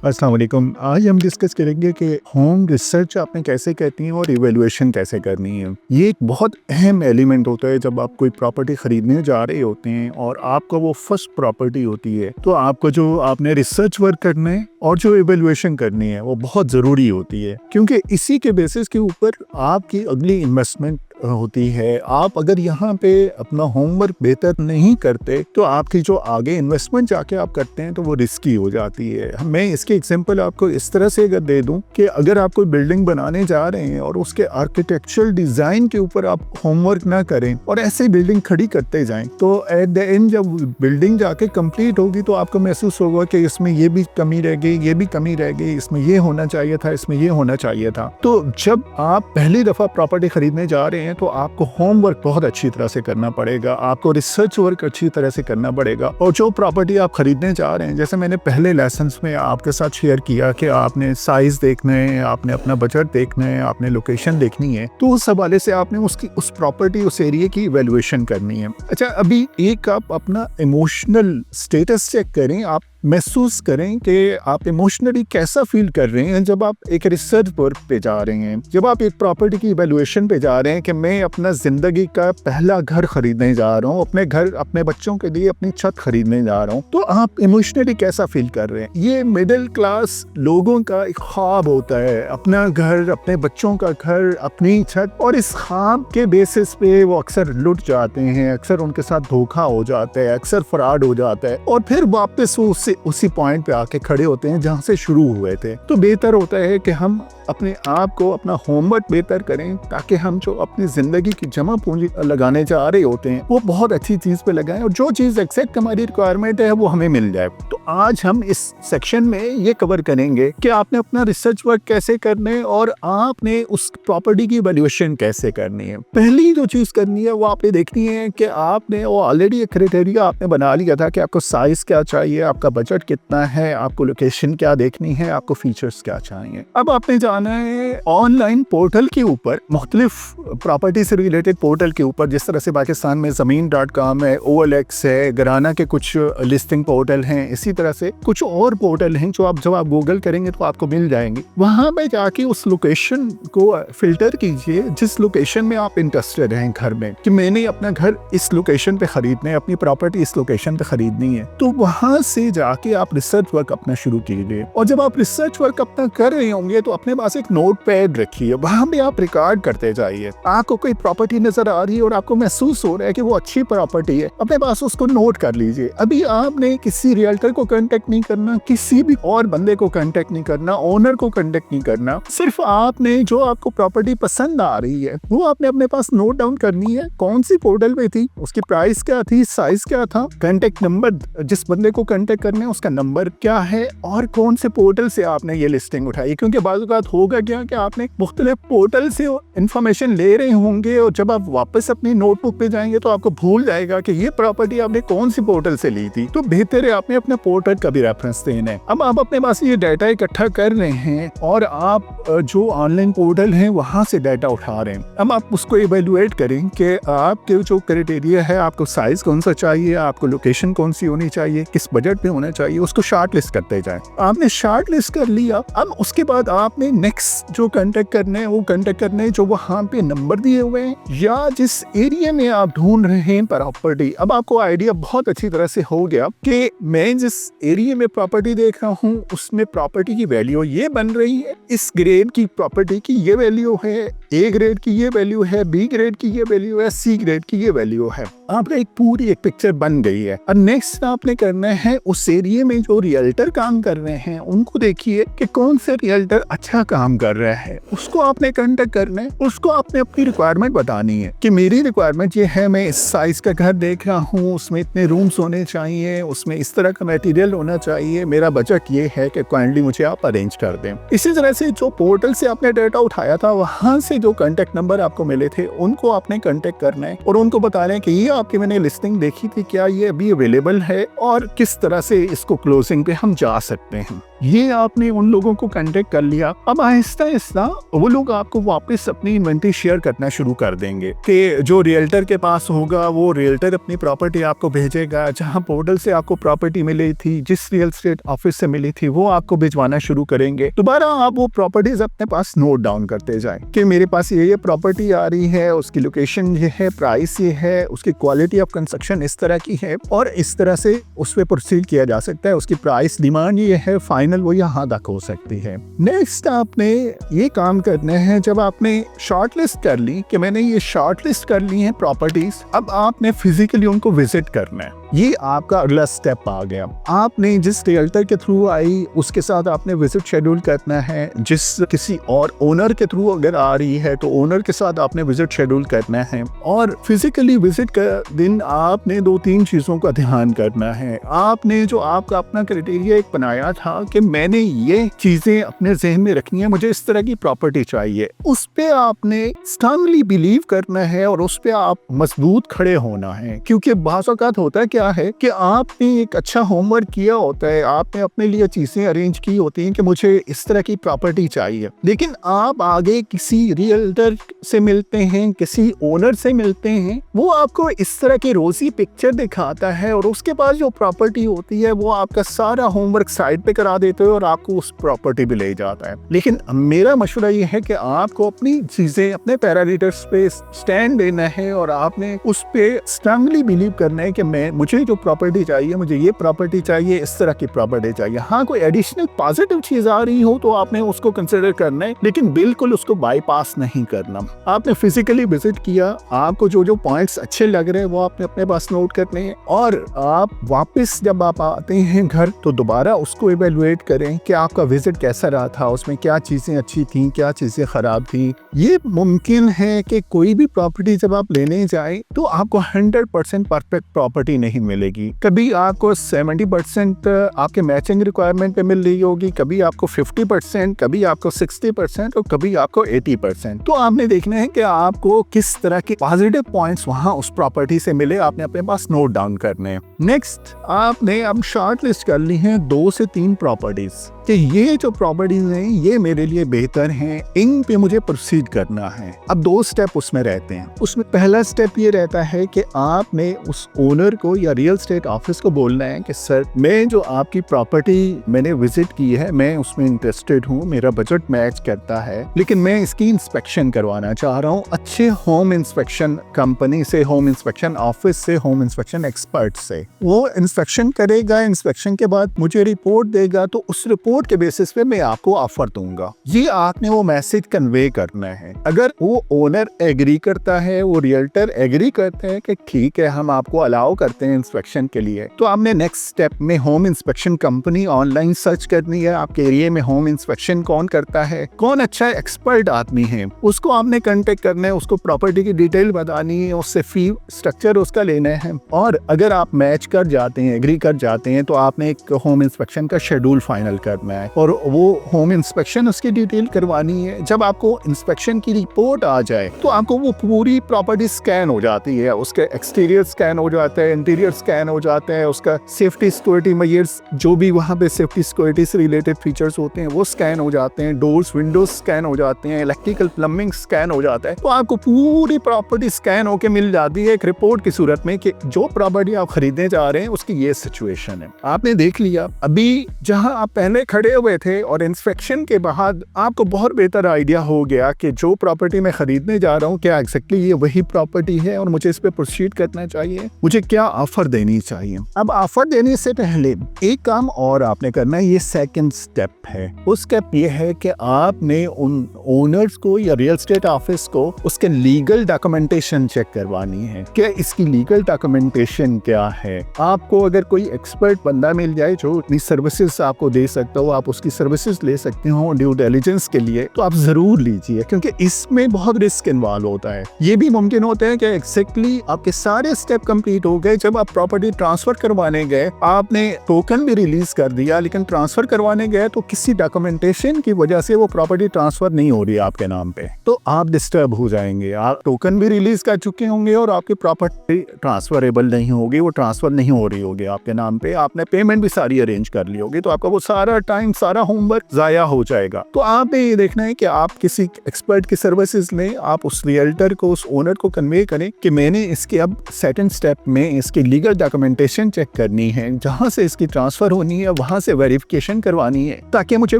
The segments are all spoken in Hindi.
अस्सलाम वालेकुम। आज हम डिस्कस करेंगे कि होम रिसर्च आपने कैसे करनी है और इवैल्यूएशन कैसे करनी है। ये एक बहुत अहम एलिमेंट होता है जब आप कोई प्रॉपर्टी खरीदने जा रहे होते हैं और आपका वो फर्स्ट प्रॉपर्टी होती है, तो आपको जो आपने रिसर्च वर्क करना है और जो इवैल्यूएशन करनी है वो बहुत ज़रूरी होती है, क्योंकि इसी के बेसिस के ऊपर आपकी अगली इन्वेस्टमेंट होती है। आप अगर यहाँ पे अपना होमवर्क बेहतर नहीं करते तो आपकी जो आगे इन्वेस्टमेंट जाके आप करते हैं तो वो रिस्की हो जाती है। मैं इसके एग्जांपल आपको इस तरह से अगर दे दूं कि अगर आप कोई बिल्डिंग बनाने जा रहे हैं और उसके आर्किटेक्चरल डिजाइन के ऊपर आप होमवर्क ना करें और ऐसे बिल्डिंग खड़ी करते जाएं, तो एट द एंड जब बिल्डिंग जाके कंप्लीट होगी तो आपको महसूस होगा कि इसमें ये भी कमी रह गई, ये भी कमी रह गई, इसमें ये होना चाहिए था, इसमें ये होना चाहिए था। तो जब आप पहली दफा प्रॉपर्टी खरीदने जा रहे हैं तो आपको होमवर्क बहुत अच्छी तरह से करना पड़ेगा, आपको रिसर्च वर्क अच्छी तरह से करना पड़ेगा। और जो प्रॉपर्टी आप खरीदने जा रहे हैं, जैसे मैंने पहले लेसन्स में आपके साथ शेयर किया कि आपने साइज देखना है, आपने अपना बजट देखना है, आपने लोकेशन देखनी है, तो उस हवाले से आपने उस प्रॉपर्टी, उस एरिया की इवैल्यूएशन करनी है। अच्छा, अभी एक आप अपना इमोशनल स्टेटस चेक करें, आप महसूस करें कि आप इमोशनली कैसा फील कर रहे हैं जब आप एक रिसर्च वर्क पे जा रहे हैं, जब आप एक प्रॉपर्टी की इवैल्यूएशन पे जा रहे हैं कि मैं अपना जिंदगी का पहला घर खरीदने जा रहा हूँ, अपने घर, अपने बच्चों के लिए अपनी छत खरीदने जा रहा हूँ, तो आप इमोशनली कैसा फील कर रहे हैं। ये मिडिल क्लास लोगों का एक ख्वाब होता है, अपना घर, अपने बच्चों का घर, अपनी छत, और इस ख्वाब के बेसिस पे वो अक्सर लुट जाते हैं, अक्सर उनके साथ धोखा हो जाता है, अक्सर फ्रॉड हो जाता है और फिर वापस वो उसी पॉइंट पे आके खड़े होते हैं जहां से शुरू हुए थे। तो बेहतर होता है कि हम अपने आप को, अपना होमवर्क बेहतर करें ताकि हम जो अपनी जिंदगी की जमा पूंजी लगाने जा रहे होते हैं वो बहुत अच्छी चीज पे लगाएं और जो चीज एक्जैक्ट हमारी रिक्वायरमेंट है वो हमें मिल जाए। तो आज हम इस सेक्शन में ये कवर करेंगे कि आपने अपना रिसर्च वर्क कैसे करना है और आपने उस प्रॉपर्टी की वैल्यूएशन कैसे करनी है। पहली जो चीज करनी है वो आपने देखनी है कि आपने वो ऑलरेडी एक क्राइटेरिया आपने बना लिया था कि आपको साइज क्या चाहिए, आपका बजट कितना है, आपको लोकेशन क्या देखनी है, आपको फीचर्स क्या चाहिए। अब आपने जाना है ऑनलाइन पोर्टल के ऊपर, मुख्तलिफ प्रॉपर्टी से रिलेटेड पोर्टल के ऊपर, जिस तरह से पाकिस्तान में ज़मीन.com है, OLX है, घराना के कुछ लिस्टिंग पोर्टल हैं, इसी तरह से कुछ और पोर्टल हैं जो जब आप गूगल करेंगे तो आपको मिल जाएंगे। वहां पे जाके उस लोकेशन को फिल्टर कीजिए जिस लोकेशन में आप इंटरेस्टेड हैं घर में, कि मैंने अपना घर इस लोकेशन पे खरीदना है, अपनी प्रॉपर्टी इस लोकेशन पे खरीदनी है। तो वहां से जाके आप रिसर्च वर्क अपना शुरू कीजिए और जब आप रिसर्च वर्क अपना कर रहे होंगे तो अपने पास एक नोट पैड रखिए, वहां भी आप रिकॉर्ड करते जाइए। आपको कोई प्रॉपर्टी नजर आ रही है और आपको महसूस हो रहा है कि वो अच्छी प्रॉपर्टी है, अपने पास उसको नोट कर लीजिए। अभी आपने किसी रियल्टर को कांटेक्ट नहीं करना, किसी भी और बंदे को कांटेक्ट नहीं करना, ओनर को कांटेक्ट नहीं करना, सिर्फ आपने जो आपको प्रॉपर्टी पसंद आ रही है वो आपने अपने पास नोट डाउन करनी है। कौन सी पोर्टल पे थी, उसकी प्राइस क्या थी, साइज क्या था, कांटेक्ट नंबर, जिस बंदे को कांटेक्ट करने उसका नंबर क्या है और कौन से पोर्टल से आपने ये लिस्टिंग उठाई। क्योंकि बाज़ औक़ात होगा क्या कि आपने मुख्तलिफ पोर्टल से इंफॉर्मेशन ले रहे होंगे और जब आप वापस अपनी नोटबुक पे जाएंगे तो आपको भूल जाएगा कि ये प्रॉपर्टी आपने कौन सी पोर्टल से ली थी। तो बेहतर है आपने अपने पोर्टल का भी रेफरेंस देना है। अब आप अपने पास ये डाटा इकट्ठा कर रहे हैं और आप जो ऑनलाइन पोर्टल है वहां से डाटा उठा रहे हैं। अब आप उसको इवेल्युएट करें कि आपके जो क्राइटेरिया है, आपको साइज कौन सा चाहिए, आपको लोकेशन कौन सी होनी चाहिए, किस बजट में होना चाहिए, उसको शॉर्ट लिस्ट करते जाएं। आपने शॉर्ट लिस्ट कर लिया, अब उसके बाद आपने नेक्स्ट जो कांटेक्ट करने हैं वो कांटेक्ट करने जो वहां पे नंबर दिए हुए हैं या जिस एरिया में आप ढूंढ रहे हैं प्रॉपर्टी। अब आपको आइडिया बहुत अच्छी तरह से हो गया कि मैं जिस एरिया में प्रॉपर्टी देख रहा हूँ उसमें प्रॉपर्टी की वैल्यू ये बन रही है, इस ग्रेड की प्रॉपर्टी की ये वैल्यू है, A ग्रेड की ये वैल्यू है, B ग्रेड की ये वैल्यू है, C ग्रेड की ये वैल्यू है। आपने एक पूरी एक पिक्चर बन गई है। और नेक्स्ट आपने करना है उस एरिया में जो रियल्टर काम कर रहे हैं उनको देखिए कि कौन से रियल्टर अच्छा काम कर रहा है, उसको आपने कांटेक्ट करना है, उसको आपने अपनी रिक्वायरमेंट बतानी है कि मेरी रिक्वायरमेंट ये है, मैं इस साइज का घर देख रहा हूँ, उसमें इतने रूम्स होने चाहिए, उसमें इस तरह का मटेरियल होना चाहिए, मेरा बजट ये है कि काइंडली मुझे आप अरेंज कर दें। इसी तरह से जो पोर्टल से आपने डाटा उठाया था वहां से जो कांटेक्ट नंबर आपको मिले थे उनको आपने कांटेक्ट करना है और उनको बताना है कि ये आपकी मैंने लिस्टिंग देखी थी, क्या ये अभी अवेलेबल है और किस तरह से इसको क्लोजिंग पे हम जा सकते हैं। ये आपने उन लोगों को कांटेक्ट कर लिया। अब आहिस्ता आहिस्ता वो लोग आपको वापस अपनी इन्वेंटरी शेयर करना शुरू कर देंगे कि जो रियल्टर के पास होगा वो रियल्टर अपनी प्रॉपर्टी आपको भेजेगा, जहां पोर्टल से आपको प्रॉपर्टी मिली थी, जिस रियल एस्टेट ऑफिस से मिली थी, वो आपको भिजवाना शुरू करेंगे। दोबारा आप वो प्रॉपर्टीज अपने पास नोट डाउन करते जाएं कि मेरे पास ये प्रॉपर्टी आ रही है, उसकी लोकेशन ये है, प्राइस ये है, उसकी क्वालिटी ऑफ कंस्ट्रक्शन इस तरह की है और इस तरह से उस पर प्रोसीड किया जा सकता है, उसकी प्राइस डिमांड ये है, फाइनल वो यहाँ तक हो सकती है। नेक्स्ट आपने ये काम करना है, जब आपने शॉर्ट लिस्ट कर ली कि मैंने ये शॉर्ट लिस्ट कर ली है प्रॉपर्टीज, अब आपने फिजिकली उनको विजिट करना है। ये आपका अगला स्टेप आ गया। आपने जिस रियल्टर के थ्रू आई उसके साथ आपने विजिट शेड्यूल करना है। जिस किसी और ओनर के थ्रू अगर आ रही है तो ओनर के साथ आपने विजिट शेड्यूल करना है और फिजिकली विजिट का दिन आपने 2-3 चीजों का ध्यान करना है। आपने जो आपका अपना क्राइटेरिया एक बनाया था कि मैंने ये चीजें अपने जहन में रखनी है, मुझे इस तरह की प्रॉपर्टी चाहिए, उस पे आपने स्ट्रांगली बिलीव करना है और उस पे आप मजबूत खड़े होना है। क्योंकि बाज़ औक़ात होता है क्या है कि आपने एक अच्छा होमवर्क किया होता है, आपने अपने लिए चीजें अरेंज की होती हैं कि मुझे इस तरह की प्रॉपर्टी चाहिए, लेकिन आप आगे किसी रियल्टर से मिलते हैं, किसी ओनर से मिलते हैं, वो आपको इस तरह की रोजी पिक्चर दिखाता है और उसके पास जो प्रॉपर्टी होती है वो आपका सारा होमवर्क साइड पे करा देते हो और आपको उस प्रॉपर्टी पे ले जाता है। लेकिन मेरा मशवरा ये है कि आपको अपनी चीजें अपने पैरामीटर्स पे स्टैंड लेना है और आपने उस पे स्ट्रांगली बिलीव करना है कि मुझे जो प्रॉपर्टी चाहिए, मुझे ये प्रॉपर्टी चाहिए, इस तरह की प्रॉपर्टी चाहिए। हाँ, कोई एडिशनल पॉजिटिव चीज आ रही हो तो आपने उसको कंसिडर करना है, लेकिन बिल्कुल उसको बाईपास नहीं करना। आपने फिजिकली विजिट किया, आपको जो जो पॉइंट्स अच्छे लग रहे हैं वो आपने अपने पास नोट करने हैं और आप वापस जब आप आते हैं घर तो दोबारा उसको इवेलुएट करें कि आपका विजिट कैसा रहा था, उसमें क्या चीजें अच्छी थी, क्या चीजें खराब थी। ये मुमकिन है कि कोई भी प्रॉपर्टी जब आप लेने जाए तो आपको 100% परफेक्ट प्रॉपर्टी नहीं मिलेगी। कभी आपको 70% आपके मैचिंग रिक्वायरमेंट पे मिल रही होगी, कभी आपको 50%, कभी आपको 60% और कभी आपको 80%। तो आपने देखना है कि आपको किस तरह के पॉजिटिव पॉइंट्स वहां उस प्रॉपर्टी से मिले, आपने अपने पास नोट डाउन करने हैं। नेक्स्ट आपने अब शॉर्ट लिस्ट कर ली है 2 से 3 प्रॉपर्टीज कि ये जो प्रॉपर्टीज हैं ये मेरे लिए बेहतर हैं, इन पे मुझे प्रोसीड करना है। अब 2 स्टेप उसमें रहते हैं। उसमें पहला स्टेप ये रहता है कि आपने उस ओनर को या रियल एस्टेट ऑफिस को बोलना है कि सर, मैं जो आपकी प्रॉपर्टी मैंने विजिट की है मैं उसमें इंटरेस्टेड हूँ, मेरा बजट मैच करता है, लेकिन मैं इसकी इंस्पेक्शन करवाना चाह रहा हूँ अच्छे होम इंस्पेक्शन कंपनी से, होम इंस्पेक्शन ऑफिस से, होम इंस्पेक्शन एक्सपर्ट से। वो इंस्पेक्शन करेगा, इंस्पेक्शन के बाद मुझे रिपोर्ट देगा, तो उस रिपोर्ट के बेसिस पे मैं आपको ऑफर दूंगा। ये आपने वो मैसेज कन्वे करना है। अगर वो ओनर एग्री करता है, वो रियल्टर एग्री करते हैं कि ठीक है हम आपको अलाउ करते हैं इंस्पेक्शन के लिए, तो आपने नेक्स्ट स्टेप में home inspection company online search करनी है। आपके एरिया में होम इंस्पेक्शन कौन करता है, कौन अच्छा एक्सपर्ट आदमी है, उसको आपने कांटेक्ट करना है, उसको प्रॉपर्टी की डिटेल बतानी है, उससे फी स्ट्रक्चर उसका लेना है। और अगर आप मैच कर जाते हैं, एग्री कर जाते हैं, तो आपने एक होम इंस्पेक्शन का शेड्यूल फाइनल करना है और वो होम इंस्पेक्शन उसकी डिटेल करवानी है। जब आपको इंस्पेक्शन की रिपोर्ट आ जाए तो आपको वो पूरी प्रॉपर्टी स्कैन हो जाती है, उसके एक्सटीरियर स्कैन हो जाता है, इंटीरियर स्कैन हो जाता है, उसका सेफ्टी सिक्योरिटी मेजर्स जो भी वहाँ पे सेफ्टी सिक्योरिटी से रिलेटेड फीचर्स होते हैं वो स्कैन हो जाते हैं, डोर्स विंडोज स्कैन हो जाते हैं, इलेक्ट्रिकल प्लम्बिंग स्कैन हो जाता है। तो आपको पूरी प्रॉपर्टी स्कैन होके मिल जाती है एक रिपोर्ट की सूरत में कि जो प्रॉपर्टी आप खरीदने जा रहे हैं उसकी ये सिचुएशन है। आपने देख लिया। अभी जहाँ आप पहले खड़े हुए थे और इंस्पेक्शन के बाद आपको बहुत बेहतर आइडिया हो गया कि जो प्रॉपर्टी मैं खरीदने जा रहा हूँ क्या एग्जैक्टली ये वही प्रॉपर्टी है और मुझे इस पे प्रोसीड करना चाहिए, मुझे क्या ऑफर देनी चाहिए। अब ऑफर देने से पहले एक काम और आपने करना है, ये सेकंड स्टेप है। वो स्टेप ये है कि आपने उन ओनर्स को या रियल एस्टेट ऑफिस को उसके लीगल डॉक्यूमेंटेशन चेक करवानी है कि इसकी लीगल डॉक्यूमेंटेशन क्या है। आपको अगर कोई एक्सपर्ट बंदा मिल जाए जो अपनी सर्विसेज आपको दे सकता हो, आप उसकी सर्विसेज ले सकते हो ड्यू डिलिजेंस के लिए, तो आप जरूर लीजिए, क्योंकि इसमें बहुत रिस्क इन्वॉल्व होता है। ये भी मुमकिन होता है कि एग्जैक्टली आपके सारे स्टेप कंप्लीट हो गए, जब आप प्रॉपर्टी ट्रांसफर करवाने गए, आपने टोकन भी रिलीज कर दिया, लेकिन ट्रांसफर करवाने गए तो किसी डॉक्यूमेंटेशन की वजह से वो प्रॉपर्टी ट्रांसफर नहीं हो रही आपके नाम पे, तो आप डिस्टर्ब हो जाएंगे। आप टोकन भी रिलीज कर चुके होंगे और आपकी प्रॉपर्टी ट्रांसफरेबल नहीं होगी, वो ट्रांसफर नहीं हो रही होगी आपके नाम पे, आपने पेमेंट भी सारी अरेंज कर ली होगी, तो आपका वो सारा टाइम, सारा होमवर्क जाया हो जाएगा। तो आपने ये देखना है कि आप किसी एक्सपर्ट की सर्विसेज लें, आप उस रियल्टर को, उस ओनर को कन्वे करें कि मैंने इसके अब सेकंड स्टेप में इसकी लीगल डॉक्यूमेंटेशन चेक करनी है, जहां से इसकी ट्रांसफर होनी है वहां से वेरिफिकेशन करवानी है, ताकि मुझे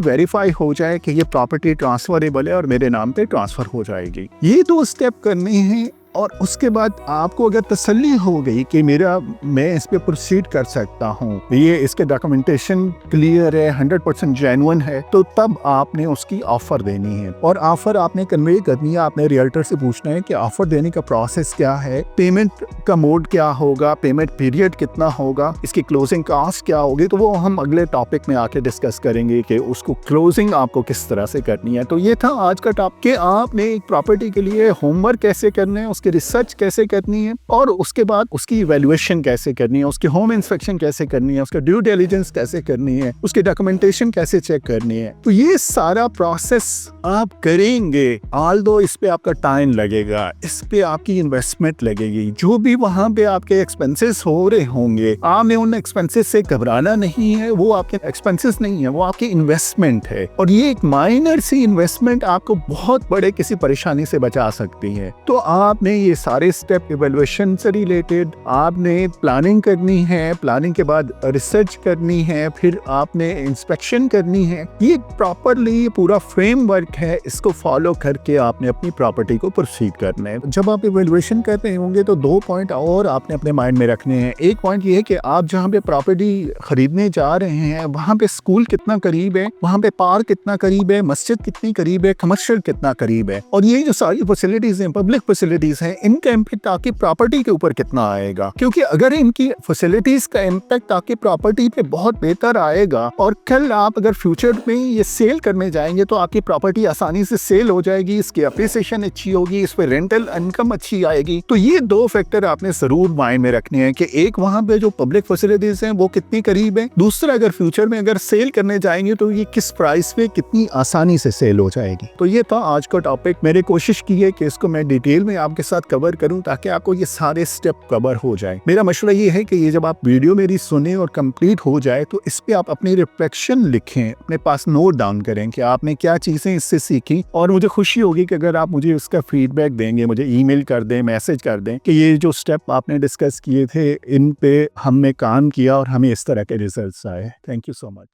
वेरीफाई हो जाए कि ये प्रॉपर्टी ट्रांसफरेबल है और मेरे नाम पे ट्रांसफर हो जाएगी। ये 2 स्टेप करने हैं, और उसके बाद आपको अगर तसल्ली हो गई कि मैं इस पे प्रोसीड कर सकता हूँ, ये इसके डॉक्यूमेंटेशन क्लियर है, 100% जेन्युइन है, तो तब आपने उसकी ऑफर देनी है। और ऑफर आपने कन्वे करनी है, आपने रियल्टर से पूछना है कि ऑफर देने का प्रोसेस क्या है, पेमेंट का मोड क्या होगा, पेमेंट पीरियड कितना होगा, इसकी क्लोजिंग कास्ट क्या होगी। तो वो हम अगले टॉपिक में आके डिस्कस करेंगे कि उसको क्लोजिंग आपको किस तरह से करनी है। तो ये था आज का टॉपिक कि आपने एक प्रॉपर्टी के लिए होमवर्क कैसे करना है, उसकी रिसर्च कैसे करनी है, और उसके बाद उसकी इवैल्यूएशन कैसे करनी है, उसकी होम इंस्पेक्शन कैसे करनी है, उसका ड्यू डिलिजेंस कैसे करनी है, उसकी डॉक्यूमेंटेशन कैसे चेक करनी है। तो ये सारा प्रोसेस आप करेंगे, ऑल्दो इस पे आपका टाइम लगेगा, इस पे आपकी इन्वेस्टमेंट लगेगी, जो भी वहां पे आपके एक्सपेंसेस हो रहे होंगे, आपने उन एक्सपेंसेस से घबराना नहीं है। वो आपके एक्सपेंसेस नहीं है, वो आपकी इन्वेस्टमेंट है, और ये एक माइनर सी इन्वेस्टमेंट आपको बहुत बड़े किसी परेशानी से बचा सकती है। तो आपने ये सारे स्टेप इवैल्यूएशन से रिलेटेड आपने प्लानिंग करनी है, प्लानिंग के बाद रिसर्च करनी है, फिर आपने इंस्पेक्शन करनी है। ये प्रॉपरली पूरा फ्रेमवर्क है, इसको फॉलो करके आपने अपनी प्रॉपर्टी को प्रोसीड करना है। जब आप इवैल्यूएशन कर रहे होंगे तो 2 पॉइंट और आपने अपने माइंड में रखने हैं। एक पॉइंट ये है कि आप जहाँ पे प्रॉपर्टी खरीदने जा रहे हैं वहाँ पे स्कूल कितना करीब है, वहाँ पे पार्क कितना करीब है, मस्जिद कितनी करीब है, कमर्शियल कितना करीब है, और ये जो सारी फैसिलिटीज हैं, पब्लिक फैसिलिटीज हैं, इनका इम्पैक्ट आपकी प्रॉपर्टी के ऊपर कितना आएगा। क्योंकि अगर इनकी फैसिलिटीज का इम्पैक्ट आपकी प्रॉपर्टी पे बहुत बेहतर आएगा, और कल आप अगर फ्यूचर में ये सेल करने जाएंगे तो आपकी प्रॉपर्टी आसानी से सेल हो जाएगी, इसकी अप्रिसिएशन अच्छी होगी, इस पे रेंटल इनकम अच्छी आएगी। तो ये 2 फैक्टर आपने जरूर माइंड में रखने हैं कि एक वहां पे जो पब्लिक फैसिलिटीज हैं वो कितनी करीब है, दूसरा अगर फ्यूचर में अगर सेल करने जाएंगे तो ये किस प्राइस पे कितनी आसानी से सेल हो जाएगी। तो ये था आज का टॉपिक। मैंने कोशिश की है कि इसको मैं डिटेल में आपके साथ कवर करूं ताकि आपको ये सारे स्टेप कवर हो जाए। मेरा मशवरा ये है कि ये जब आप वीडियो मेरी सुने और कंप्लीट हो जाए तो इस पे आप अपनी रिफ्लेक्शन लिखें, अपने पास नोट डाउन करें कि आपने क्या चीजें इससे सीखी, और मुझे खुशी होगी कि अगर आप मुझे उसका फीडबैक देंगे, मुझे ईमेल कर दें, मैसेज कर दें कि ये जो स्टेप आपने डिस्कस किए थे इन पे हमने काम किया और हमें इस तरह के रिजल्ट्स आए। Thank you so much.